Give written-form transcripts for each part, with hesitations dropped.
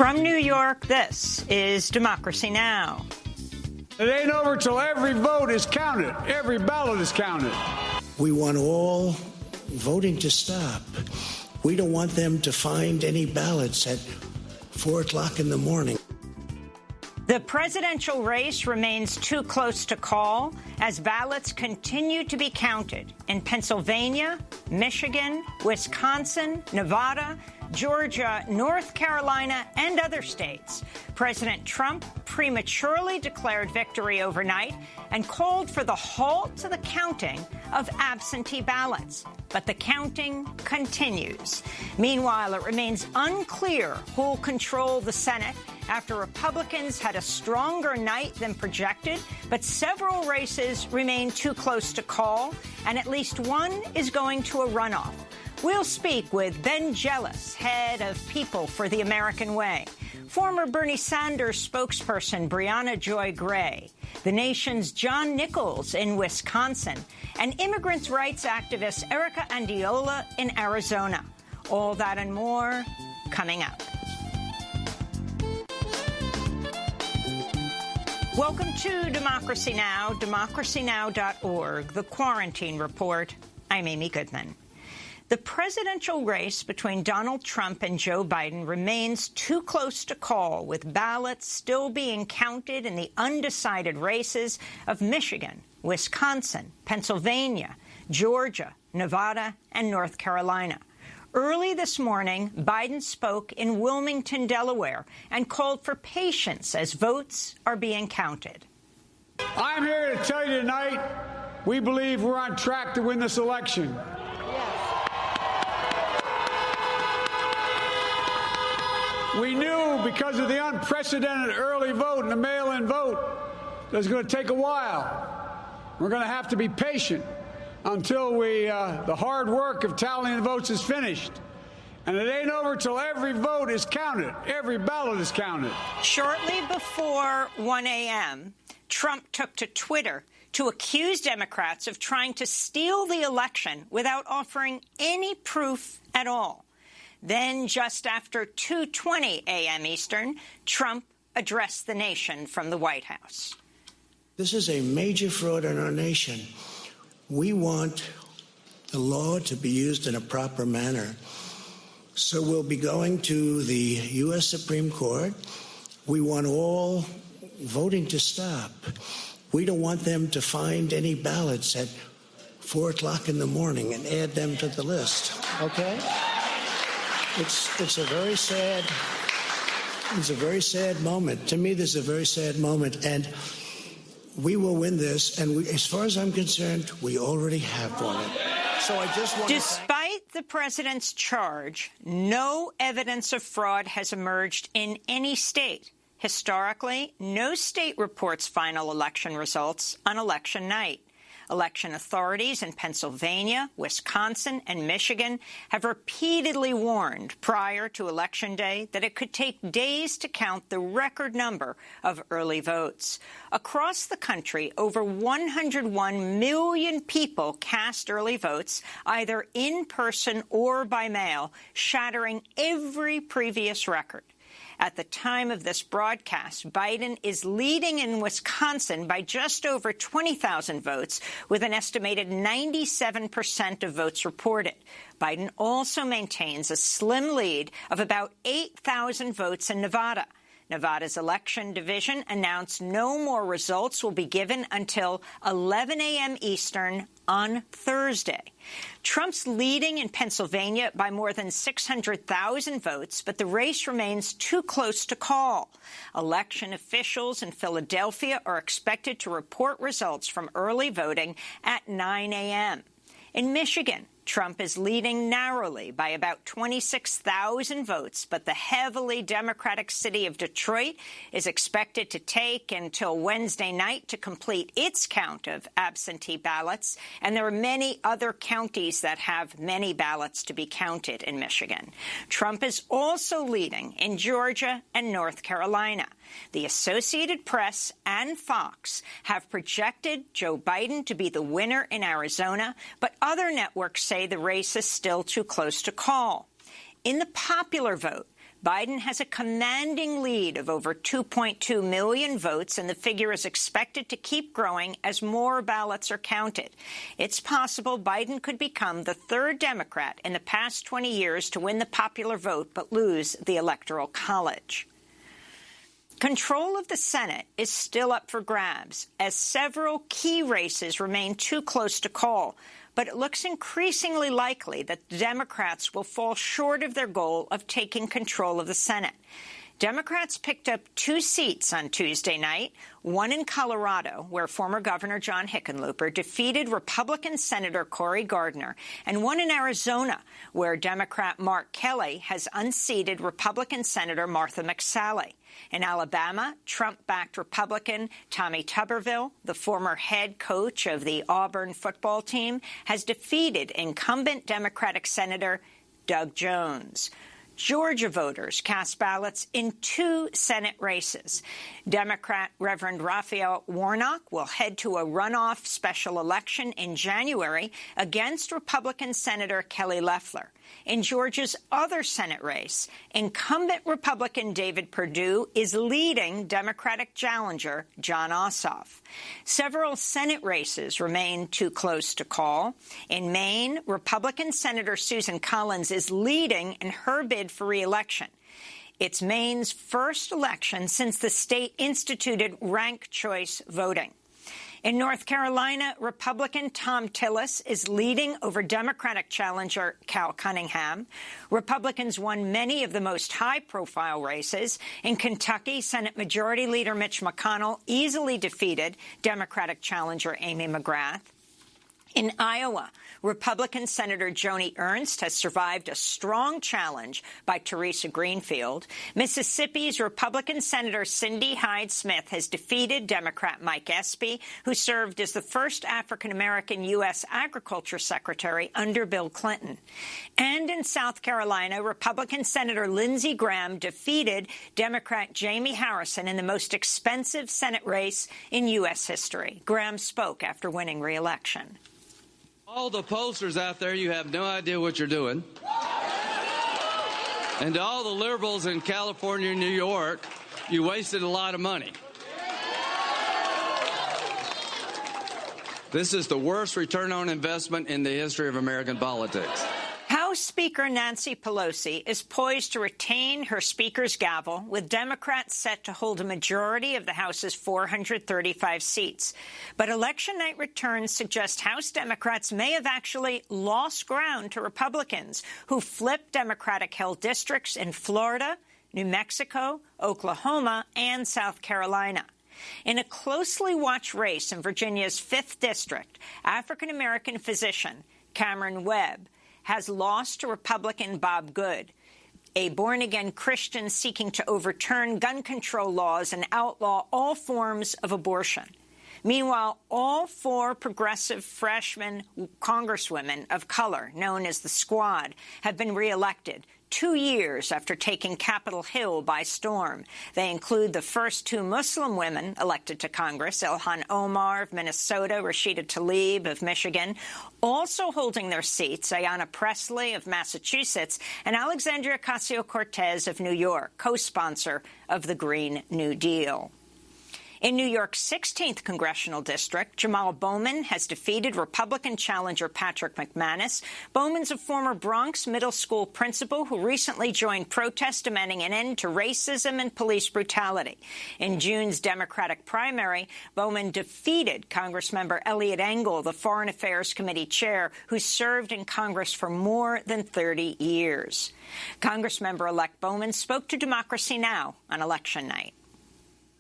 From New York, this is Democracy Now! It ain't over till every vote is counted. Every ballot is counted. We want all voting to stop. We don't want them to find any ballots at 4 o'clock in the morning. The presidential race remains too close to call as ballots continue to be counted in Pennsylvania, Michigan, Wisconsin, Nevada, Georgia, North Carolina, and other states. President Trump prematurely declared victory overnight and called for the halt to the counting of absentee ballots. But the counting continues. Meanwhile, it remains unclear who will control the Senate after Republicans had a stronger night than projected, but several races remain too close to call, and at least one is going to a runoff. We'll speak with Ben Jealous, head of People for the American Way, former Bernie Sanders spokesperson Brianna Joy Gray, the nation's John Nichols in Wisconsin, and immigrants' rights activist Erica Andiola in Arizona. All that and more coming up. Welcome to Democracy Now!, democracynow.org, The Quarantine Report. I'm Amy Goodman. The presidential race between Donald Trump and Joe Biden remains too close to call, with ballots still being counted in the undecided races of Michigan, Wisconsin, Pennsylvania, Georgia, Nevada, and North Carolina. Early this morning, Biden spoke in Wilmington, Delaware, and called for patience as votes are being counted. I'm here to tell you tonight, we believe we're on track to win this election. We knew because of the unprecedented early vote and the mail-in vote that it was going to take a while. We're going to have to be patient until the hard work of tallying the votes is finished. And it ain't over till every vote is counted. Every ballot is counted. Shortly before 1 a.m., Trump took to Twitter to accuse Democrats of trying to steal the election without offering any proof at all. Then, just after 2:20 a.m. Eastern, Trump addressed the nation from the White House. This is a major fraud in our nation. We want the law to be used in a proper manner. So we'll be going to the U.S. Supreme Court. We want all voting to stop. We don't want them to find any ballots at 4 o'clock in the morning and add them to the list. Okay? It's a very sad moment. To me, this is a very sad moment, and we will win this. And as far as I'm concerned, we already have won it. So I just want Despite the president's charge, no evidence of fraud has emerged in any state. Historically, no state reports final election results on election night. Election authorities in Pennsylvania, Wisconsin, and Michigan have repeatedly warned prior to Election Day that it could take days to count the record number of early votes. Across the country, over 101 million people cast early votes, either in person or by mail, shattering every previous record. At the time of this broadcast, Biden is leading in Wisconsin by just over 20,000 votes, with an estimated 97% of votes reported. Biden also maintains a slim lead of about 8,000 votes in Nevada. Nevada's election division announced no more results will be given until 11 a.m. Eastern on Thursday. Trump's leading in Pennsylvania by more than 600,000 votes, but the race remains too close to call. Election officials in Philadelphia are expected to report results from early voting at 9 a.m. In Michigan, Trump is leading narrowly by about 26,000 votes, but the heavily Democratic city of Detroit is expected to take until Wednesday night to complete its count of absentee ballots, and there are many other counties that have many ballots to be counted in Michigan. Trump is also leading in Georgia and North Carolina. The Associated Press and Fox have projected Joe Biden to be the winner in Arizona, but other networks say the race is still too close to call. In the popular vote, Biden has a commanding lead of over 2.2 million votes, and the figure is expected to keep growing as more ballots are counted. It's possible Biden could become the third Democrat in the past 20 years to win the popular vote but lose the Electoral College. Control of the Senate is still up for grabs, as several key races remain too close to call. But it looks increasingly likely that the Democrats will fall short of their goal of taking control of the Senate. Democrats picked up 2 seats on Tuesday night, one in Colorado, where former Governor John Hickenlooper defeated Republican Senator Cory Gardner, and one in Arizona, where Democrat Mark Kelly has unseated Republican Senator Martha McSally. In Alabama, Trump-backed Republican Tommy Tuberville, the former head coach of the Auburn football team, has defeated incumbent Democratic Senator Doug Jones. Georgia voters cast ballots in 2 Senate races. Democrat Reverend Raphael Warnock will head to a runoff special election in January against Republican Senator Kelly Loeffler. In Georgia's other Senate race, incumbent Republican David Perdue is leading Democratic challenger Jon Ossoff. Several Senate races remain too close to call. In Maine, Republican Senator Susan Collins is leading in her bid for re-election. It's Maine's first election since the state instituted ranked choice voting. In North Carolina, Republican Tom Tillis is leading over Democratic challenger Cal Cunningham. Republicans won many of the most high-profile races. In Kentucky, Senate Majority Leader Mitch McConnell easily defeated Democratic challenger Amy McGrath. In Iowa, Republican Senator Joni Ernst has survived a strong challenge by Teresa Greenfield. Mississippi's Republican Senator Cindy Hyde-Smith has defeated Democrat Mike Espy, who served as the first African-American U.S. Agriculture Secretary under Bill Clinton. And in South Carolina, Republican Senator Lindsey Graham defeated Democrat Jamie Harrison in the most expensive Senate race in U.S. history. Graham spoke after winning re-election. All the pollsters out there, you have no idea what you're doing. And to all the liberals in California and New York, you wasted a lot of money. This is the worst return on investment in the history of American politics. House Speaker Nancy Pelosi is poised to retain her Speaker's gavel, with Democrats set to hold a majority of the House's 435 seats. But election night returns suggest House Democrats may have actually lost ground to Republicans, who flipped Democratic-held districts in Florida, New Mexico, Oklahoma, and South Carolina. In a closely watched race in Virginia's 5th District, African-American physician Cameron Webb has lost to Republican Bob Good, a born-again Christian seeking to overturn gun control laws and outlaw all forms of abortion. Meanwhile, all 4 progressive freshman congresswomen of color, known as the Squad, have been reelected 2 years after taking Capitol Hill by storm. They include the first 2 Muslim women elected to Congress, Ilhan Omar of Minnesota, Rashida Tlaib of Michigan. Also holding their seats, Ayanna Pressley of Massachusetts and Alexandria Ocasio-Cortez of New York, co-sponsor of the Green New Deal. In New York's 16th congressional district, Jamal Bowman has defeated Republican challenger Patrick McManus. Bowman's a former Bronx middle school principal who recently joined protests demanding an end to racism and police brutality. In June's Democratic primary, Bowman defeated Congressmember Eliot Engel, the Foreign Affairs Committee chair, who served in Congress for more than 30 years. Congressmember-elect Bowman spoke to Democracy Now! On election night.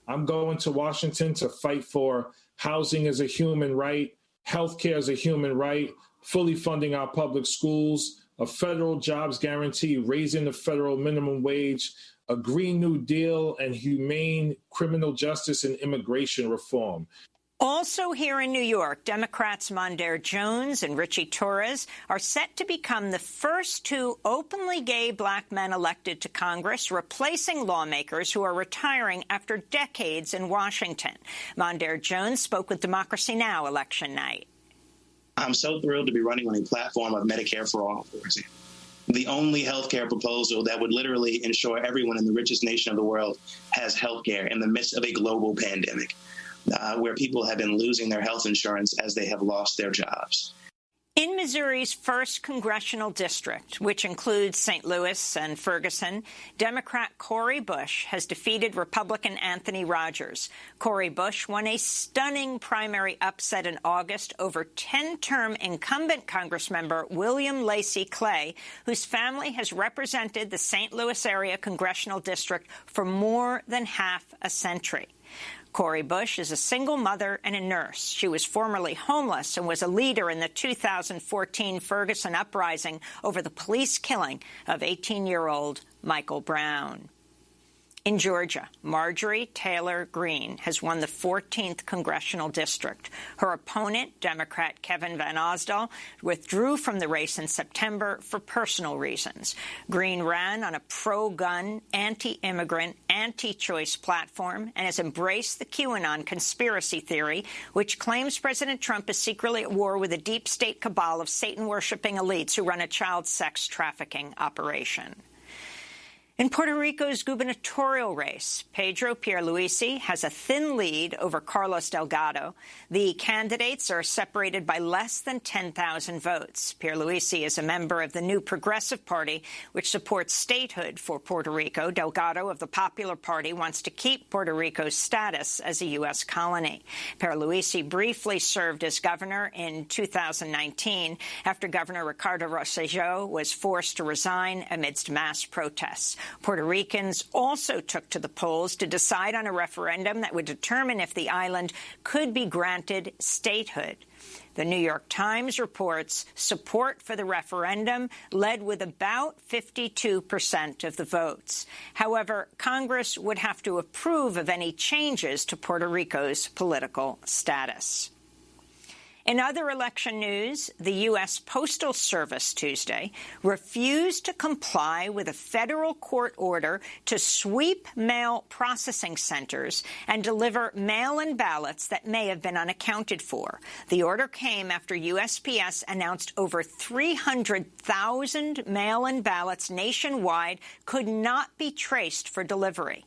I'm going to Washington to fight for housing as a human right, health care as a human right, fully funding our public schools, a federal jobs guarantee, raising the federal minimum wage, a Green New Deal, and humane criminal justice and immigration reform. Also here in New York, Democrats Mondaire Jones and Richie Torres are set to become the first 2 openly gay black men elected to Congress, replacing lawmakers who are retiring after decades in Washington. Mondaire Jones spoke with Democracy Now! Election night. I'm so thrilled to be running on a platform of Medicare for All, for example. the only healthcare proposal that would literally ensure everyone in the richest nation of the world has healthcare in the midst of a global pandemic, where people have been losing their health insurance as they have lost their jobs. In Missouri's 1st congressional district, which includes St. Louis and Ferguson, Democrat Cori Bush has defeated Republican Anthony Rogers. Cori Bush won a stunning primary upset in August over 10-term incumbent Congressmember William Lacey Clay, whose family has represented the St. Louis area congressional district for more than half a century. Cori Bush is a single mother and a nurse. She was formerly homeless and was a leader in the 2014 Ferguson uprising over the police killing of 18-year-old Michael Brown. In Georgia, Marjorie Taylor Greene has won the 14th congressional district. Her opponent, Democrat Kevin Van Osdol, withdrew from the race in September for personal reasons. Greene ran on a pro-gun, anti-immigrant, anti-choice platform and has embraced the QAnon conspiracy theory, which claims President Trump is secretly at war with a deep state cabal of Satan-worshipping elites who run a child sex trafficking operation. In Puerto Rico's gubernatorial race, Pedro Pierluisi has a thin lead over Carlos Delgado. The candidates are separated by less than 10,000 votes. Pierluisi is a member of the New Progressive Party, which supports statehood for Puerto Rico. Delgado of the Popular Party wants to keep Puerto Rico's status as a U.S. colony. Pierluisi briefly served as governor in 2019 after Governor Ricardo Rosselló was forced to resign amidst mass protests. Puerto Ricans also took to the polls to decide on a referendum that would determine if the island could be granted statehood. The New York Times reports support for the referendum led with about 52% of the votes. However, Congress would have to approve of any changes to Puerto Rico's political status. In other election news, the U.S. Postal Service Tuesday refused to comply with a federal court order to sweep mail processing centers and deliver mail-in ballots that may have been unaccounted for. The order came after USPS announced over 300,000 mail-in ballots nationwide could not be traced for delivery.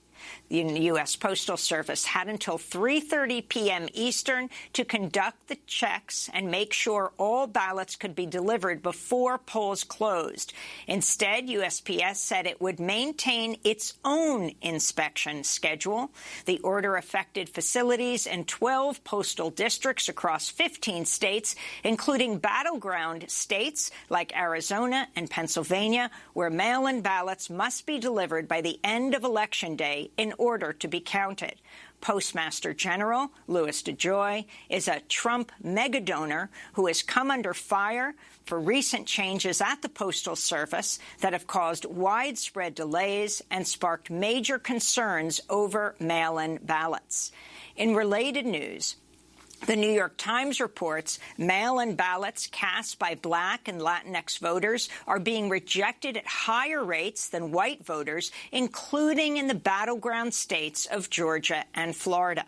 The U.S. Postal Service had until 3:30 p.m. Eastern to conduct the checks and make sure all ballots could be delivered before polls closed. Instead, USPS said it would maintain its own inspection schedule. The order affected facilities in 12 postal districts across 15 states, including battleground states like Arizona and Pennsylvania, where mail-in ballots must be delivered by the end of Election Day in order to be counted. Postmaster General Louis DeJoy is a Trump megadonor who has come under fire for recent changes at the Postal Service that have caused widespread delays and sparked major concerns over mail-in ballots. In related news, the New York Times reports mail-in ballots cast by Black and Latinx voters are being rejected at higher rates than white voters, including in the battleground states of Georgia and Florida.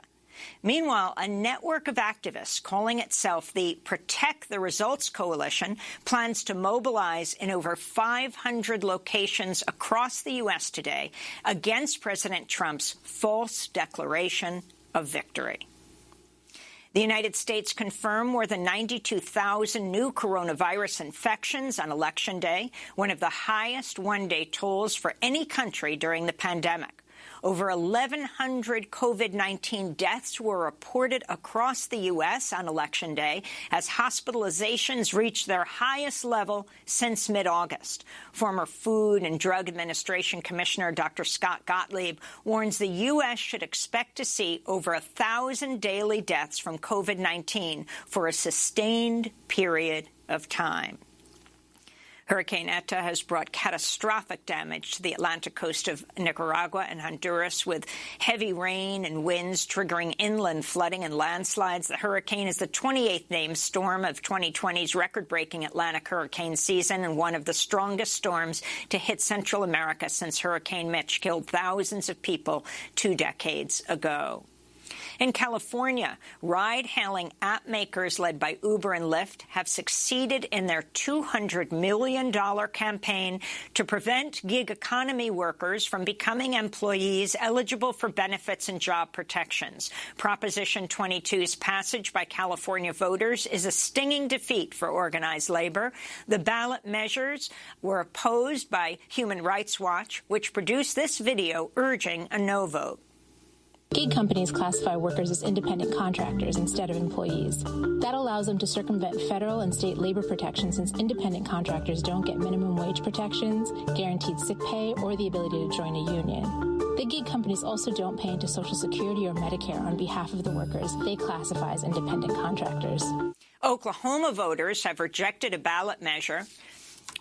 Meanwhile, a network of activists calling itself the Protect the Results Coalition plans to mobilize in over 500 locations across the U.S. today against President Trump's false declaration of victory. The United States confirmed more than 92,000 new coronavirus infections on Election Day, one of the highest one-day tolls for any country during the pandemic. Over 1,100 COVID-19 deaths were reported across the U.S. on Election Day as hospitalizations reached their highest level since mid-August. Former Food and Drug Administration Commissioner Dr. Scott Gottlieb warns the U.S. should expect to see over 1,000 daily deaths from COVID-19 for a sustained period of time. Hurricane Eta has brought catastrophic damage to the Atlantic coast of Nicaragua and Honduras, with heavy rain and winds triggering inland flooding and landslides. The hurricane is the 28th named storm of 2020's record-breaking Atlantic hurricane season and one of the strongest storms to hit Central America since Hurricane Mitch killed thousands of people 2 decades ago. In California, ride-hailing app makers led by Uber and Lyft have succeeded in their $200 million campaign to prevent gig economy workers from becoming employees eligible for benefits and job protections. Proposition 22's passage by California voters is a stinging defeat for organized labor. The ballot measures were opposed by Human Rights Watch, which produced this video urging a no vote. Gig companies classify workers as independent contractors instead of employees. That allows them to circumvent federal and state labor protections since independent contractors don't get minimum wage protections, guaranteed sick pay, or the ability to join a union. The gig companies also don't pay into Social Security or Medicare on behalf of the workers they classify as independent contractors. Oklahoma voters have rejected a ballot measure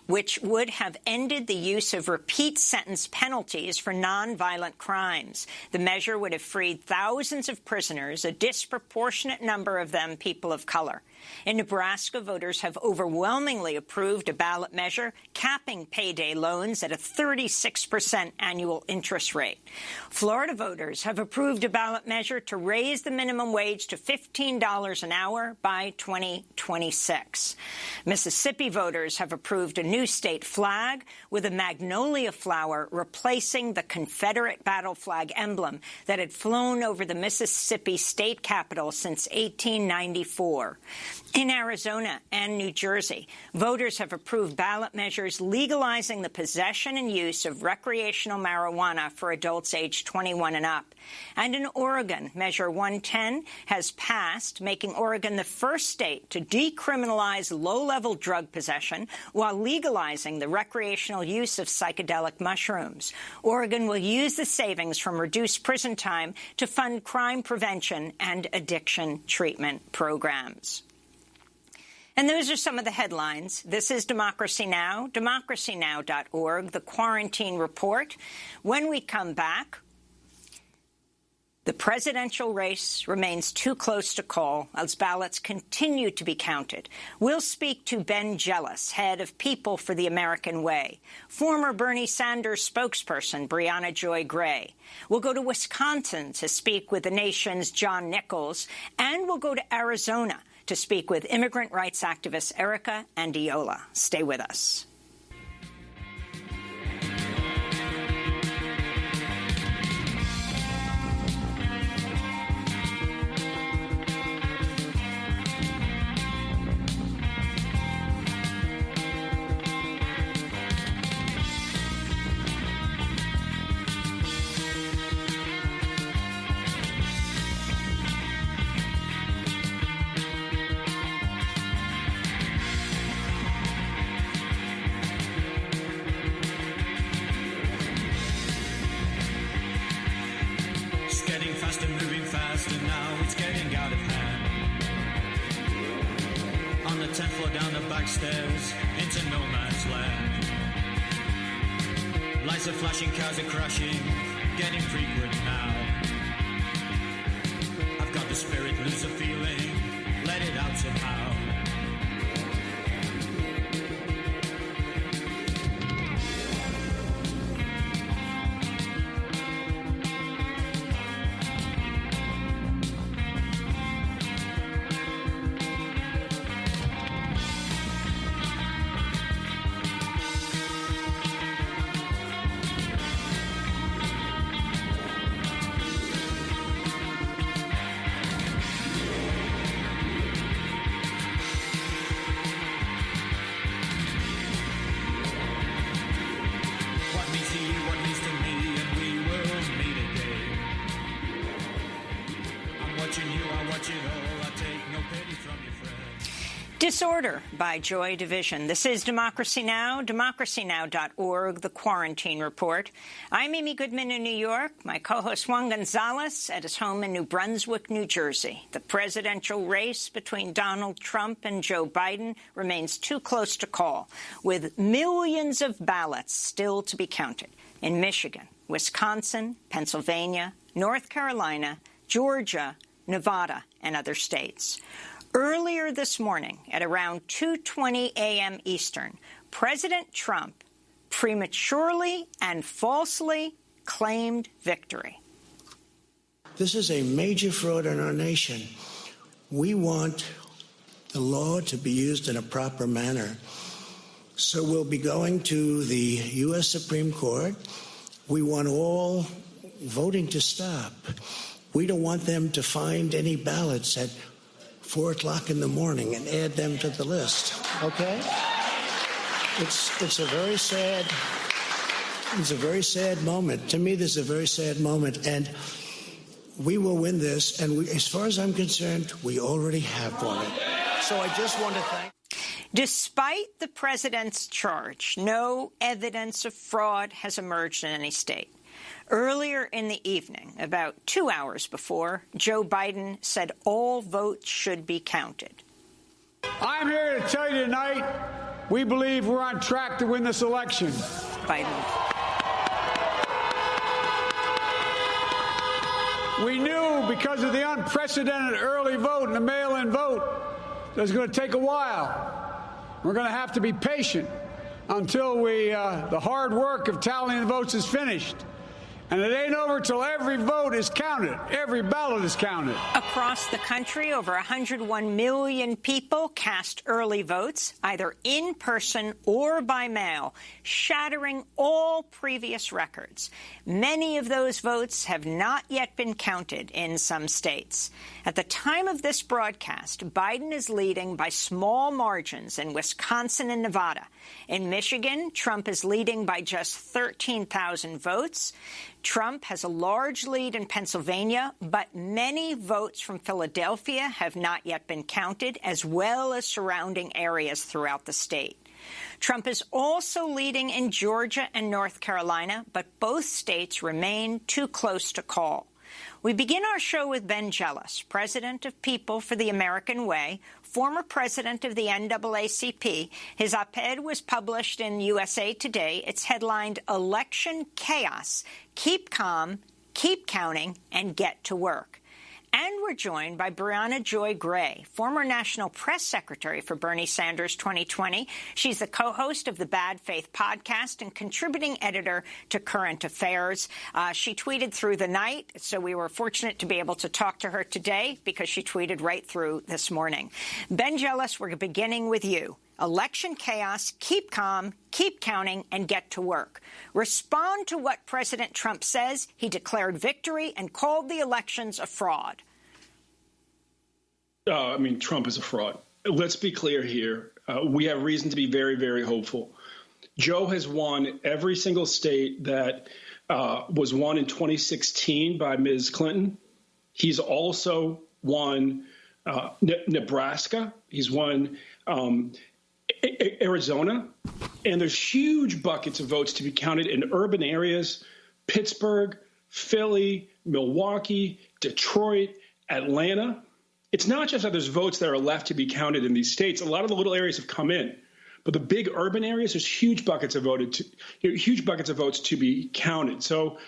which would have ended the use of repeat sentence penalties for nonviolent crimes. The measure would have freed thousands of prisoners, a disproportionate number of them people of color. In Nebraska, voters have overwhelmingly approved a ballot measure capping payday loans at a 36% annual interest rate. Florida voters have approved a ballot measure to raise the minimum wage to $15 an hour by 2026. Mississippi voters have approved a new state flag with a magnolia flower replacing the Confederate battle flag emblem that had flown over the Mississippi state capitol since 1894. In Arizona and New Jersey, voters have approved ballot measures legalizing the possession and use of recreational marijuana for adults aged 21 and up. And in Oregon, Measure 110 has passed, making Oregon the first state to decriminalize low-level drug possession while legalizing the recreational use of psychedelic mushrooms. Oregon will use the savings from reduced prison time to fund crime prevention and addiction treatment programs. And those are some of the headlines. This is Democracy Now!, democracynow.org, the Quarantine Report. When we come back, the presidential race remains too close to call as ballots continue to be counted. We'll speak to Ben Jealous, head of People for the American Way, former Bernie Sanders spokesperson Brianna Joy Gray. We'll go to Wisconsin to speak with the nation's John Nichols, and we'll go to Arizona to speak with immigrant rights activist Erica Andiola. Stay with us. Moving faster now, it's getting out of hand. On the 10th floor, down the back stairs, into no man's land. Lights are flashing, cars are crashing, getting frequent now. I've got the spirit, lose the feeling, let it out somehow. Disorder by Joy Division. This is Democracy Now!, democracynow.org, the Quarantine Report. I'm Amy Goodman in New York. My co-host Juan Gonzalez at his home in New Brunswick, New Jersey. The presidential race between Donald Trump and Joe Biden remains too close to call, with millions of ballots still to be counted in Michigan, Wisconsin, Pennsylvania, North Carolina, Georgia, Nevada, and other states. Earlier this morning, at around 2:20 a.m. Eastern, President Trump prematurely and falsely claimed victory. This is a major fraud in our nation. We want the law to be used in a proper manner. So we'll be going to the U.S. Supreme Court. We want all voting to stop. We don't want them to find any ballots at 4 o'clock in the morning and add them to the list. Okay? It's a very sad moment. To me, this is a very sad moment, and we will win this. And as far as I'm concerned, we already have won it. So I just want to thank. Despite the president's charge, no evidence of fraud has emerged in any state. Earlier in the evening, about 2 hours before, Joe Biden said all votes should be counted. I'm here to tell you tonight, we believe we're on track to win this election. Biden. We knew because of the unprecedented early vote and the mail-in vote that it's going to take a while. We're going to have to be patient until the hard work of tallying the votes is finished. And it ain't over till every vote is counted. Every ballot is counted. Across the country, over 101 million people cast early votes, either in person or by mail, shattering all previous records. Many of those votes have not yet been counted in some states. At the time of this broadcast, Biden is leading by small margins in Wisconsin and Nevada. In Michigan, Trump is leading by just 13,000 votes. Trump has a large lead in Pennsylvania, but many votes from Philadelphia have not yet been counted, as well as surrounding areas throughout the state. Trump is also leading in Georgia and North Carolina, but both states remain too close to call. We begin our show with Ben Jealous, president of People for the American Way, former president of the NAACP. His op-ed was published in USA Today. It's headlined, "Election Chaos. Keep Calm, Keep Counting, and Get to Work." And we're joined by Brianna Joy Gray, former National Press Secretary for Bernie Sanders 2020. She's the co-host of the Bad Faith podcast and contributing editor to Current Affairs. She tweeted through the night, so we were fortunate to be able to talk to her today because she tweeted right through this morning. Ben Jealous, we're beginning with you. Election chaos, keep calm, keep counting, and get to work. Respond to what President Trump says. He declared victory and called the elections a fraud. Trump is a fraud. Let's be clear here. We have reason to be very, very hopeful. Joe has won every single state that was won in 2016 by Ms. Clinton. He's also won Nebraska. He's won Arizona, and there's huge buckets of votes to be counted in urban areas: Pittsburgh, Philly, Milwaukee, Detroit, Atlanta. It's not just that there's votes that are left to be counted in these states. A lot of the little areas have come in, but the big urban areas, there's huge buckets of votes to be counted. So,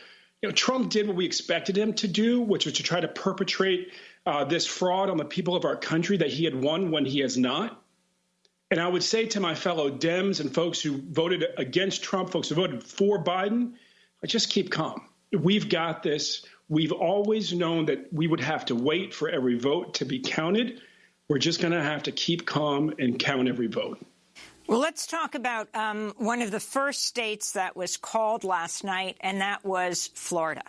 Trump did what we expected him to do, which was to try to perpetrate this fraud on the people of our country that he had won when he has not. And I would say to my fellow Dems and folks who voted against Trump, folks who voted for Biden, just keep calm. We've got this. We've always known that we would have to wait for every vote to be counted. We're just going to have to keep calm and count every vote. Well, let's talk about one of the first states that was called last night, and that was Florida.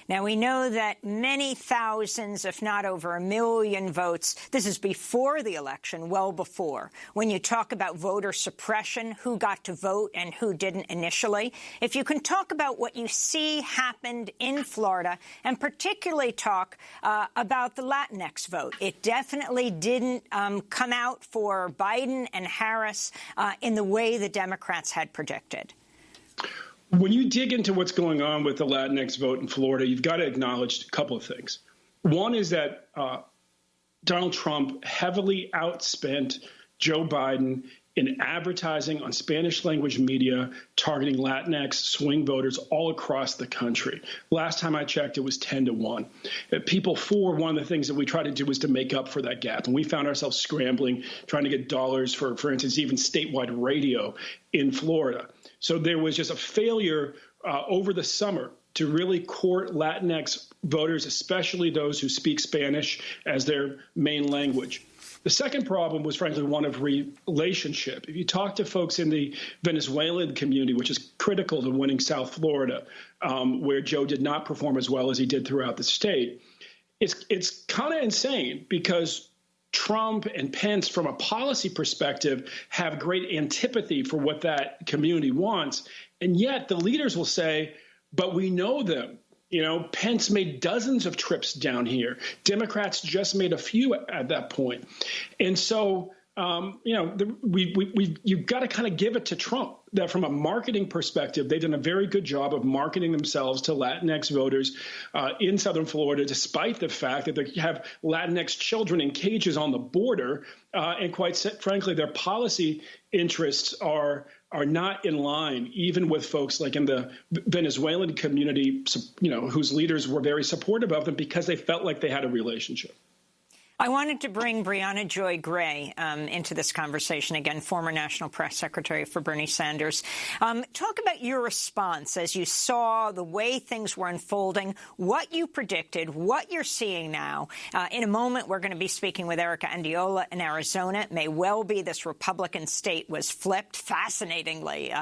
Now, we know that many thousands, if not over 1 million votes, this is before the election, well before. When you talk about voter suppression, who got to vote and who didn't initially, if you can talk about what you see happened in Florida, and particularly talk about the Latinx vote. It definitely didn't come out for Biden and Harris in the way the Democrats had predicted. When you dig into what's going on with the Latinx vote in Florida, you've got to acknowledge a couple of things. One is that Donald Trump heavily outspent Joe Biden in advertising on Spanish language media targeting Latinx swing voters all across the country. Last time I checked, it was 10-1. People for one of the things that we tried to do was to make up for that gap. And we found ourselves scrambling, trying to get dollars for instance, even statewide radio in Florida. So there was just a failure over the summer to really court Latinx voters, especially those who speak Spanish as their main language. The second problem was, frankly, one of relationship. If you talk to folks in the Venezuelan community, which is critical to winning South Florida, where Joe did not perform as well as he did throughout the state, it's kind of insane because Trump and Pence, from a policy perspective, have great antipathy for what that community wants. And yet the leaders will say, but we know them. Pence made dozens of trips down here. Democrats just made a few at that point. And so, you've got to kind of give it to Trump that from a marketing perspective, they've done a very good job of marketing themselves to Latinx voters in Southern Florida, despite the fact that they have Latinx children in cages on the border. And quite frankly, their policy interests are not in line, even with folks like in the Venezuelan community, whose leaders were very supportive of them because they felt like they had a relationship. I wanted to bring Brianna Joy Gray into this conversation, again, former National Press Secretary for Bernie Sanders. Talk about your response as you saw the way things were unfolding, what you predicted, what you're seeing now. In a moment, we're going to be speaking with Erica Andiola in Arizona. It may well be this Republican state was flipped. Fascinatingly,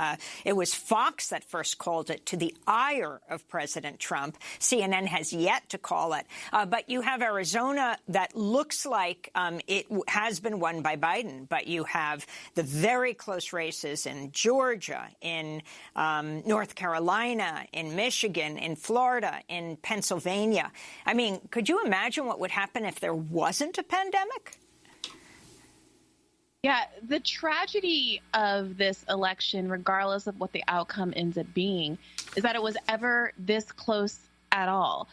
it was Fox that first called it to the ire of President Trump. CNN has yet to call it. But you have Arizona that looks like it has been won by Biden, but you have the very close races in Georgia, in North Carolina, in Michigan, in Florida, in Pennsylvania. I mean, could you imagine what would happen if there wasn't a pandemic? Yeah, the tragedy of this election, regardless of what the outcome ends up being, is that it was ever this close at all.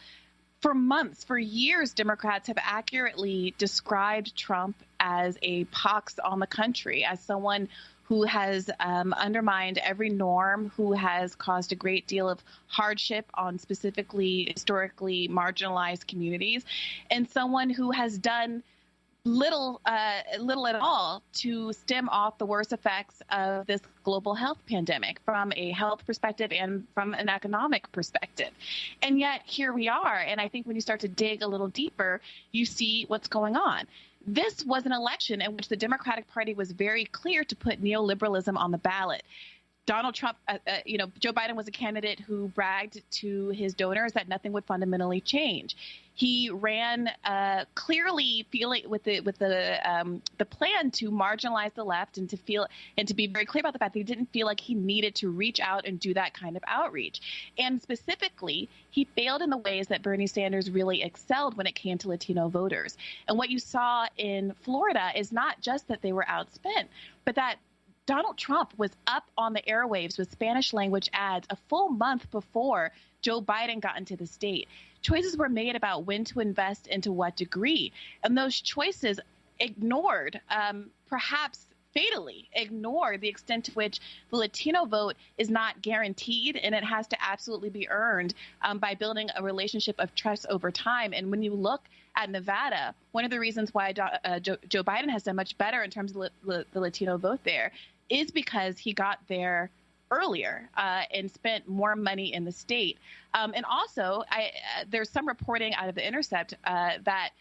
For months, for years, Democrats have accurately described Trump as a pox on the country, as someone who has undermined every norm, who has caused a great deal of hardship on specifically historically marginalized communities, and someone who has done little at all to stem off the worst effects of this global health pandemic from a health perspective and from an economic perspective. And yet here we are. And I think when you start to dig a little deeper, you see what's going on. This was an election in which the Democratic Party was very clear to put neoliberalism on the ballot. Donald Trump, Joe Biden was a candidate who bragged to his donors that nothing would fundamentally change. He ran clearly feeling with the plan to marginalize the left and to be very clear about the fact that he didn't feel like he needed to reach out and do that kind of outreach. And specifically, he failed in the ways that Bernie Sanders really excelled when it came to Latino voters. And what you saw in Florida is not just that they were outspent, but that Donald Trump was up on the airwaves with Spanish language ads a full month before Joe Biden got into the state. Choices were made about when to invest and to what degree. And those choices ignored, perhaps fatally ignored, the extent to which the Latino vote is not guaranteed and it has to absolutely be earned by building a relationship of trust over time. And when you look at Nevada, one of the reasons why Joe Biden has done much better in terms of the Latino vote there is because he got there earlier and spent more money in the state. And also, there's some reporting out of The Intercept that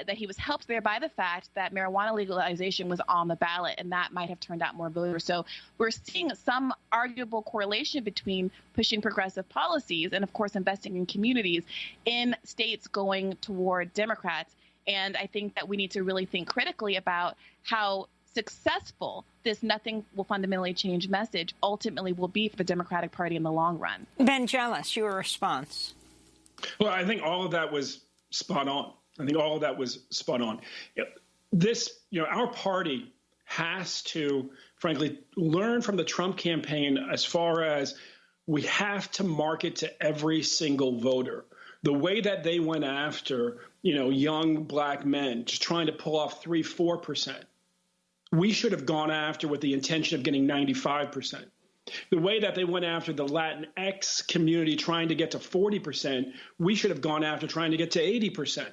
he was helped there by the fact that marijuana legalization was on the ballot, and that might have turned out more voters. So we're seeing some arguable correlation between pushing progressive policies and, of course, investing in communities in states going toward Democrats. And I think that we need to really think critically about how successful this nothing will fundamentally change message ultimately will be for the Democratic Party in the long run. Ben Jealous, your response. Well, I think all of that was spot on. Our party has to, frankly, learn from the Trump campaign as far as we have to market to every single voter. The way that they went after, young black men, just trying to pull off 3-4%. We should have gone after with the intention of getting 95%. The way that they went after the Latinx community trying to get to 40%, we should have gone after trying to get to 80%.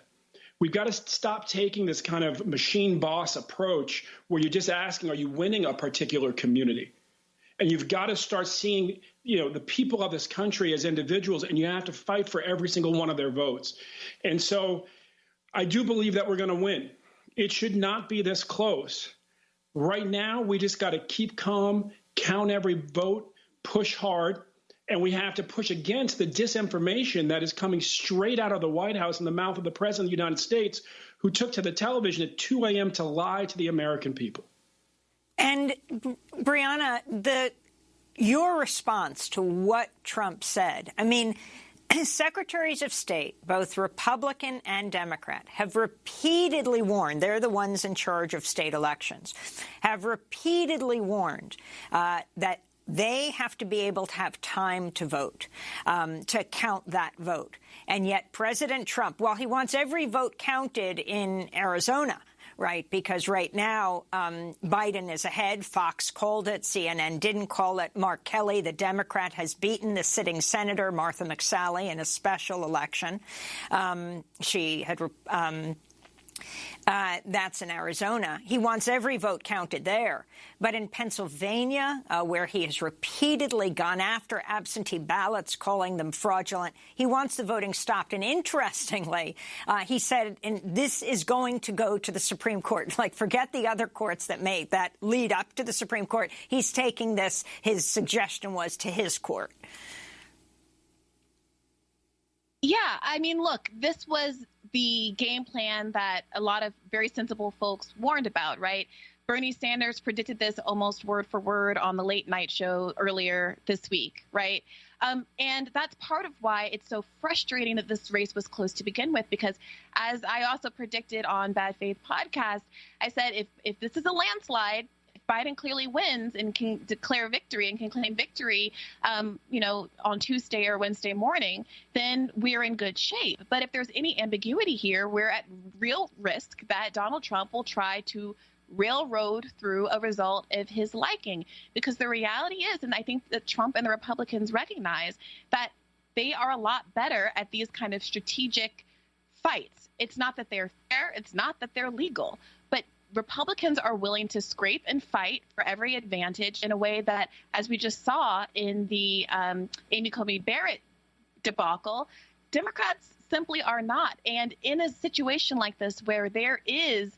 We've got to stop taking this kind of machine boss approach where you're just asking, are you winning a particular community? And you've got to start seeing the people of this country as individuals, and you have to fight for every single one of their votes. And so I do believe that we're going to win. It should not be this close. Right now, we just got to keep calm, count every vote, push hard, and we have to push against the disinformation that is coming straight out of the White House in the mouth of the President of the United States, who took to the television at 2 a.m. to lie to the American people. And, Brianna, your response to what Trump said, I mean, secretaries of state, both Republican and Democrat, have repeatedly warned, they're the ones in charge of state elections, have repeatedly warned that they have to be able to have time to vote, to count that vote. And yet President Trump, while he wants every vote counted in Arizona, right, because right now Biden is ahead. Fox called it. CNN didn't call it. Mark Kelly, the Democrat, has beaten the sitting senator, Martha McSally, in a special election. She had that's in Arizona. He wants every vote counted there. But in Pennsylvania, where he has repeatedly gone after absentee ballots, calling them fraudulent, he wants the voting stopped. And interestingly, he said, and this is going to go to the Supreme Court. Like, forget the other courts that lead up to the Supreme Court. He's taking this, his suggestion was, to his court. Yeah, I mean, look, this was the game plan that a lot of very sensible folks warned about, right? Bernie Sanders predicted this almost word for word on the late night show earlier this week, right? And that's part of why it's so frustrating that this race was close to begin with, because as I also predicted on Bad Faith Podcast, I said if this is a landslide, Biden clearly wins and can declare victory and can claim victory, on Tuesday or Wednesday morning, then we're in good shape. But if there's any ambiguity here, we're at real risk that Donald Trump will try to railroad through a result of his liking. Because the reality is, and I think that Trump and the Republicans recognize, that they are a lot better at these kind of strategic fights. It's not that they're fair. It's not that they're legal. But Republicans are willing to scrape and fight for every advantage in a way that, as we just saw in the Amy Coney Barrett debacle, Democrats simply are not. And in a situation like this, where there is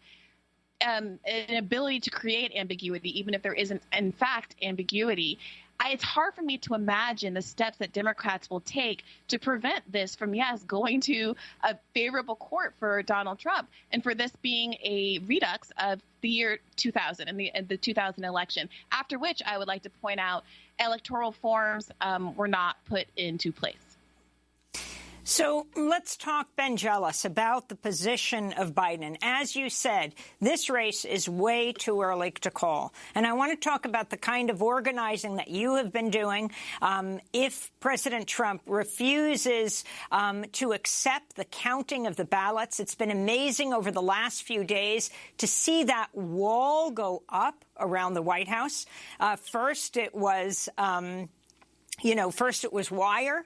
an ability to create ambiguity, even if there isn't, in fact, ambiguity, it's hard for me to imagine the steps that Democrats will take to prevent this from, going to a favorable court for Donald Trump, and for this being a redux of the year 2000 and the 2000 election, after which I would like to point out electoral forms were not put into place. So let's talk, Ben Jealous, about the position of Biden. As you said, this race is way too early to call. And I want to talk about the kind of organizing that you have been doing. If President Trump refuses to accept the counting of the ballots, it's been amazing over the last few days to see that wall go up around the White House. First it was wire.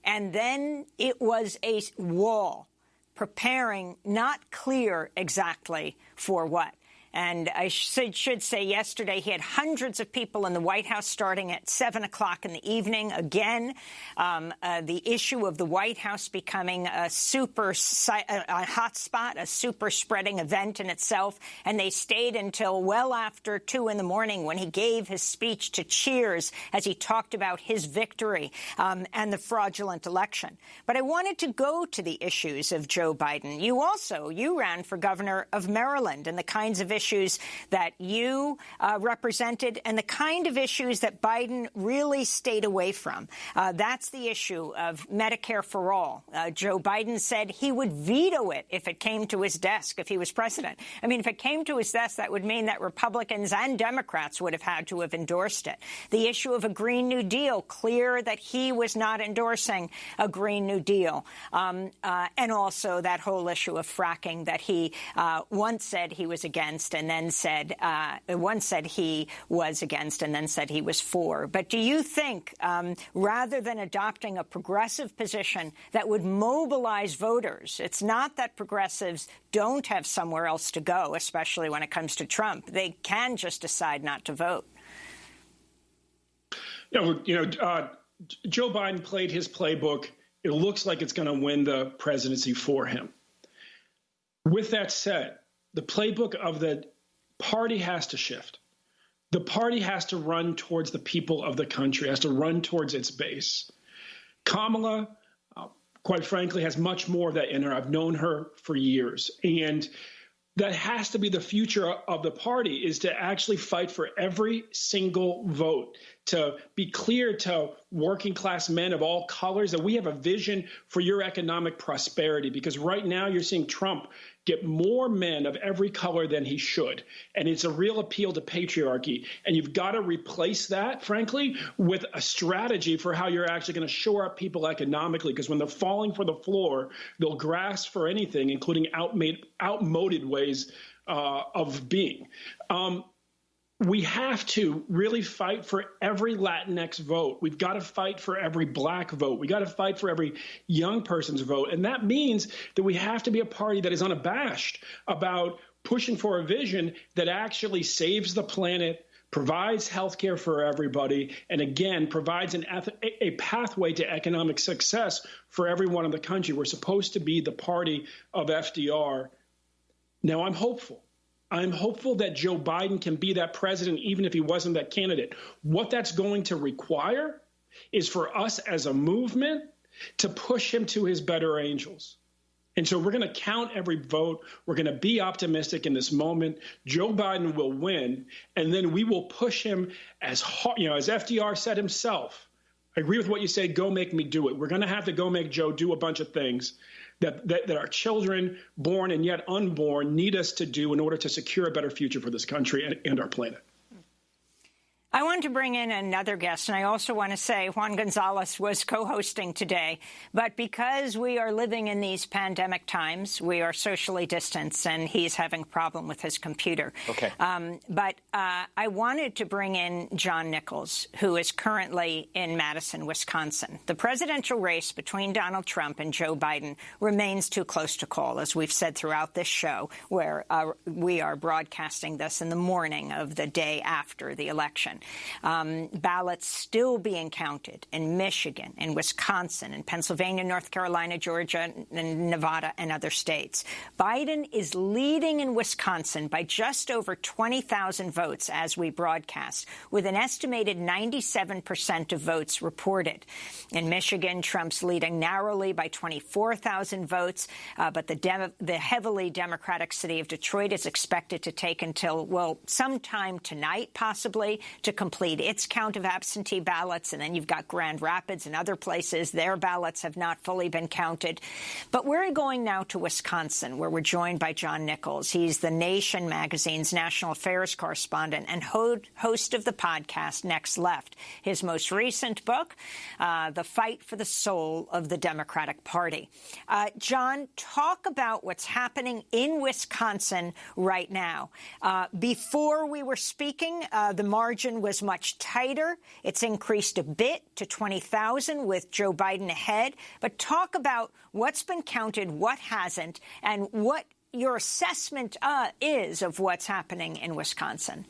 And then it was a wall, preparing, not clear exactly for what. And I should say yesterday he had hundreds of people in the White House starting at 7 o'clock in the evening. Again, the issue of the White House becoming a hot spot, a super spreading event in itself. And they stayed until well after 2 in the morning when he gave his speech to cheers as he talked about his victory and the fraudulent election. But I wanted to go to the issues of Joe Biden. You ran for governor of Maryland, and the kinds of issues that you represented and the kind of issues that Biden really stayed away from. That's the issue of Medicare for all. Joe Biden said he would veto it if it came to his desk if he was president. I mean, if it came to his desk, that would mean that Republicans and Democrats would have had to have endorsed it. The issue of a Green New Deal, clear that he was not endorsing a Green New Deal. And also that whole issue of fracking that he once said he was against and then said he was against and then said he was for. But do you think, rather than adopting a progressive position that would mobilize voters, it's not that progressives don't have somewhere else to go, especially when it comes to Trump. They can just decide not to vote. Joe Biden played his playbook. It looks like it's going to win the presidency for him. With that said, the playbook of the party has to shift. The party has to run towards the people of the country, has to run towards its base. Kamala, quite frankly, has much more of that in her. I've known her for years. And that has to be the future of the party, is to actually fight for every single vote, to be clear to working class men of all colors that we have a vision for your economic prosperity. Because right now you're seeing Trump get more men of every color than he should. And it's a real appeal to patriarchy. And you've got to replace that, frankly, with a strategy for how you're actually going to shore up people economically. Because when they're falling for the floor, they'll grasp for anything, including outmoded ways of being. We have to really fight for every Latinx vote. We've got to fight for every black vote. We got to fight for every young person's vote. And that means that we have to be a party that is unabashed about pushing for a vision that actually saves the planet, provides health care for everybody, and again, provides a pathway to economic success for everyone in the country. We're supposed to be the party of FDR. Now, I'm hopeful. I'm hopeful that Joe Biden can be that president, even if he wasn't that candidate. What that's going to require is for us as a movement to push him to his better angels. And so we're going to count every vote. We're going to be optimistic in this moment. Joe Biden will win, and then we will push him as hard, as FDR said himself. I agree with what you say, go make me do it. We're going to have to go make Joe do a bunch of things that our children, born and yet unborn, need us to do in order to secure a better future for this country and our planet. I wanted to bring in another guest, and I also want to say Juan Gonzalez was co-hosting today. But because we are living in these pandemic times, we are socially distanced, and he's having a problem with his computer. Okay. But I wanted to bring in John Nichols, who is currently in Madison, Wisconsin. The presidential race between Donald Trump and Joe Biden remains too close to call, as we've said throughout this show, where we are broadcasting this in the morning of the day after the election. Ballots still being counted in Michigan, in Wisconsin, in Pennsylvania, North Carolina, Georgia, and Nevada, and other states. Biden is leading in Wisconsin by just over 20,000 votes as we broadcast, with an estimated 97% of votes reported. In Michigan, Trump's leading narrowly by 24,000 votes, but the heavily Democratic city of Detroit is expected to take until, well, sometime tonight, possibly, to complete its count of absentee ballots. And then you've got Grand Rapids and other places. Their ballots have not fully been counted. But we're going now to Wisconsin, where we're joined by John Nichols. He's the Nation magazine's national affairs correspondent and host of the podcast Next Left. His most recent book, The Fight for the Soul of the Democratic Party. John, talk about what's happening in Wisconsin right now. Before we were speaking, the margin was much tighter. It's increased a bit to 20,000 with Joe Biden ahead. But talk about what's been counted, what hasn't, and what your assessment is of what's happening in Wisconsin.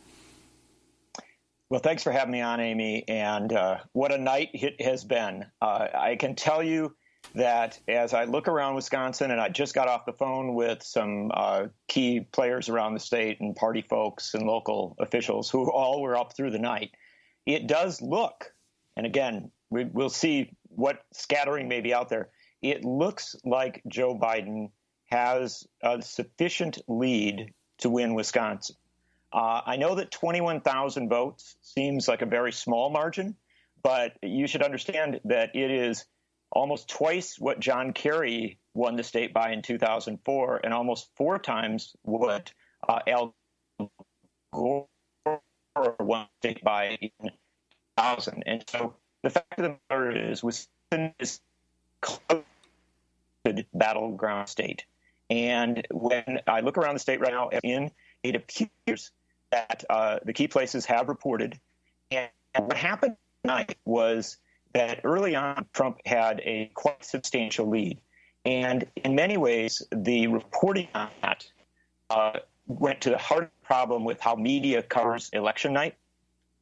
Well, thanks for having me on, Amy. And what a night it has been. I can tell you that as I look around Wisconsin, and I just got off the phone with some key players around the state and party folks and local officials who all were up through the night, it does look, and again, we'll see what scattering may be out there, it looks like Joe Biden has a sufficient lead to win Wisconsin. I know that 21,000 votes seems like a very small margin, but you should understand that it is almost twice what John Kerry won the state by in 2004 and almost 4 times what Al Gore won the state by in 2000. And so the fact of the matter is Wisconsin is a battleground state. And when I look around the state right now, it appears that the key places have reported. And what happened tonight was that early on, Trump had a quite substantial lead. And in many ways, the reporting on that went to the heart of the problem with how media covers election night.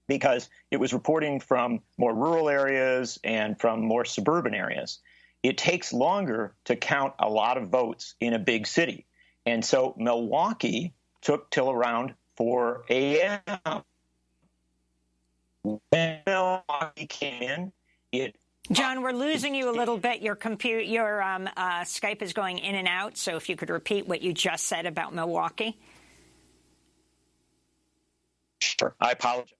because it was reporting from more rural areas and from more suburban areas. It takes longer to count a lot of votes in a big city. And so Milwaukee took till around 4 a.m. When Milwaukee came in, John, we're losing you a little bit. Your Skype is going in and out. So if you could repeat what you just said about Milwaukee. Sure. I apologize.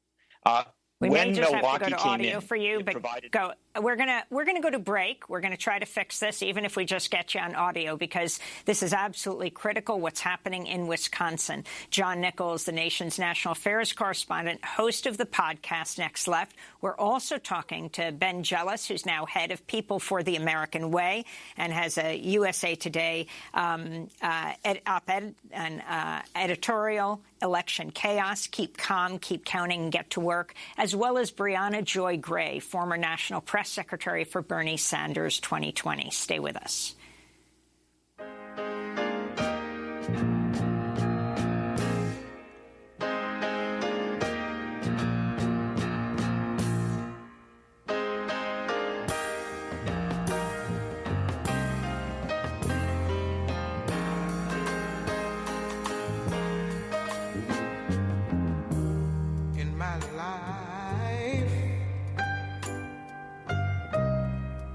We may just have to go to audio in, for you, but go. We're gonna go to break. We're gonna try to fix this, even if we just get you on audio, because this is absolutely critical. What's happening in Wisconsin? John Nichols, the nation's national affairs correspondent, host of the podcast Next Left. We're also talking to Ben Jealous, who's now head of People for the American Way and has a USA Today op-ed and editorial. Election chaos, keep calm, keep counting, and get to work, as well as Brianna Joy Gray, former national press secretary for Bernie Sanders 2020. Stay with us.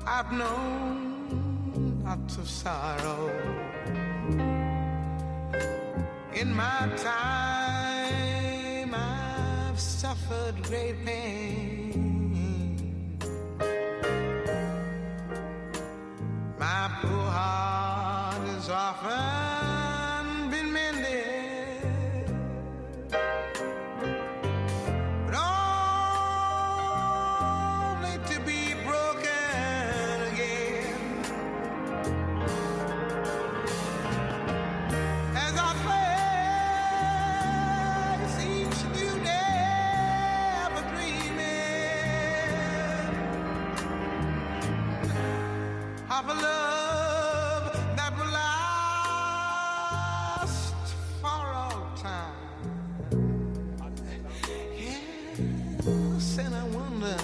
I've known lots of sorrow. In my time, I've suffered great pain. My poor heart is often been mended, but only to be broken. Of a love that will last for all time. Yes, and I wonder,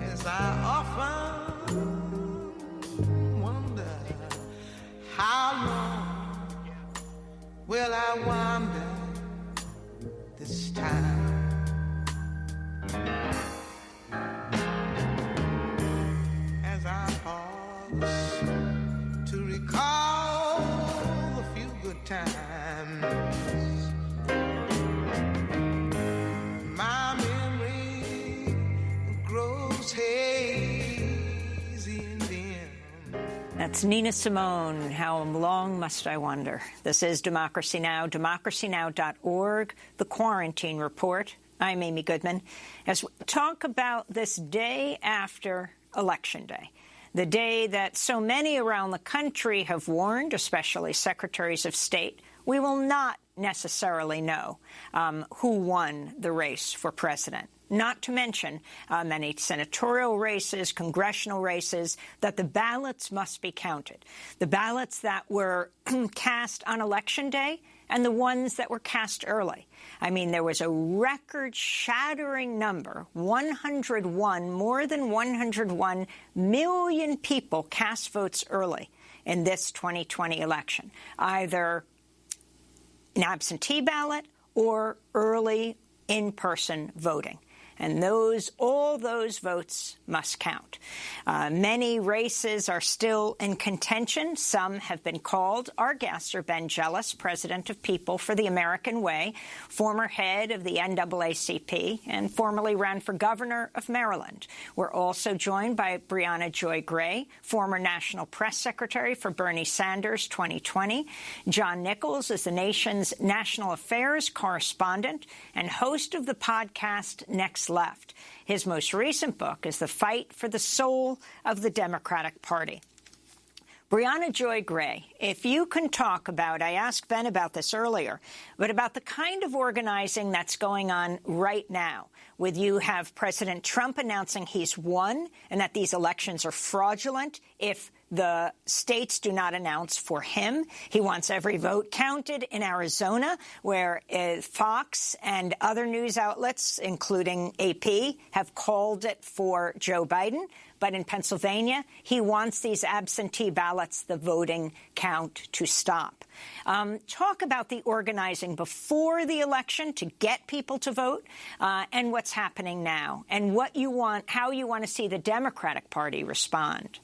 as I often wonder, how long will I wander this time? To recall the few good times, my memory grows hazy and dim. That's Nina Simone, How Long Must I Wonder? This is Democracy Now!, democracynow.org, The Quarantine Report. I'm Amy Goodman. As we talk about this day after Election Day, the day that so many around the country have warned, especially secretaries of state, we will not necessarily know who won the race for president. Not to mention many senatorial races, congressional races, that the ballots must be counted. The ballots that were cast on Election Day and the ones that were cast early. I mean, there was a record-shattering number, 101, more than 101 million people cast votes early in this 2020 election, either an absentee ballot or early in-person voting. And all those votes must count. Many races are still in contention. Some have been called. Our guests are Ben Jealous, president of People for the American Way, former head of the NAACP, and formerly ran for governor of Maryland. We're also joined by Brianna Joy Gray, former national press secretary for Bernie Sanders 2020. John Nichols is the nation's national affairs correspondent and host of the podcast Next Left. His most recent book is The Fight for the Soul of the Democratic Party. Brianna Joy Gray, if you can talk about, I asked Ben about this earlier, but about the kind of organizing that's going on right now, with you have President Trump announcing he's won and that these elections are fraudulent if the states do not announce for him. He wants every vote counted in Arizona, where Fox and other news outlets, including AP, have called it for Joe Biden. But in Pennsylvania, he wants these absentee ballots, the voting count, to stop. Talk about the organizing before the election to get people to vote and what's happening now and what you want, how you want to see the Democratic Party respond.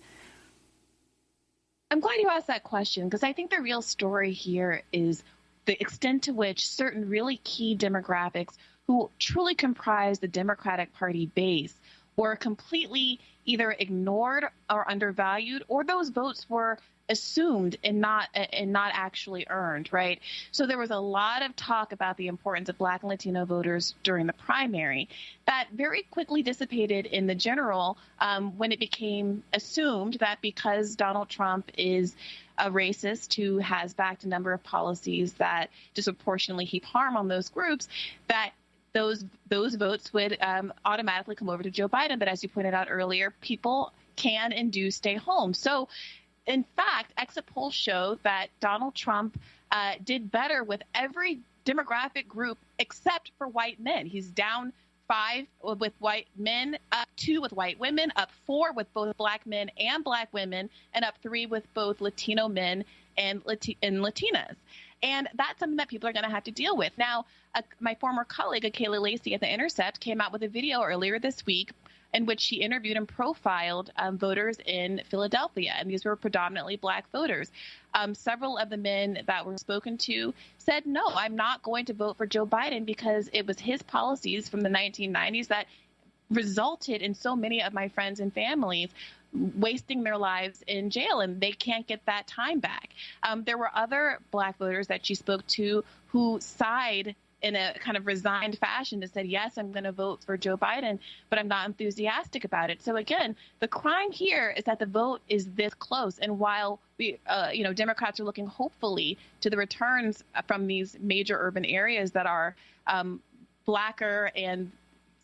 I'm glad you asked that question, because I think the real story here is the extent to which certain really key demographics who truly comprise the Democratic Party base were completely either ignored or undervalued, or those votes were assumed and not actually earned, right? So there was a lot of talk about the importance of Black and Latino voters during the primary that very quickly dissipated in the general when it became assumed that because Donald Trump is a racist who has backed a number of policies that disproportionately heap harm on those groups, that those votes would automatically come over to Joe Biden. But as you pointed out earlier, people can and do stay home. So, in fact, exit polls show that Donald Trump did better with every demographic group except for white men. He's down 5 with white men, up 2 with white women, up 4 with both Black men and Black women, and up 3 with both Latino men and Latinas. And that's something that people are going to have to deal with. Now, my former colleague, Kayla Lacey at The Intercept, came out with a video earlier this week in which she interviewed and profiled voters in Philadelphia. And these were predominantly Black voters. Several of the men that were spoken to said, no, I'm not going to vote for Joe Biden because it was his policies from the 1990s that resulted in so many of my friends and families wasting their lives in jail, and they can't get that time back. There were other Black voters that she spoke to who sighed in a kind of resigned fashion and said, yes, I'm going to vote for Joe Biden, but I'm not enthusiastic about it. So again, the crime here is that the vote is this close. And while we, Democrats are looking hopefully to the returns from these major urban areas that are Blacker and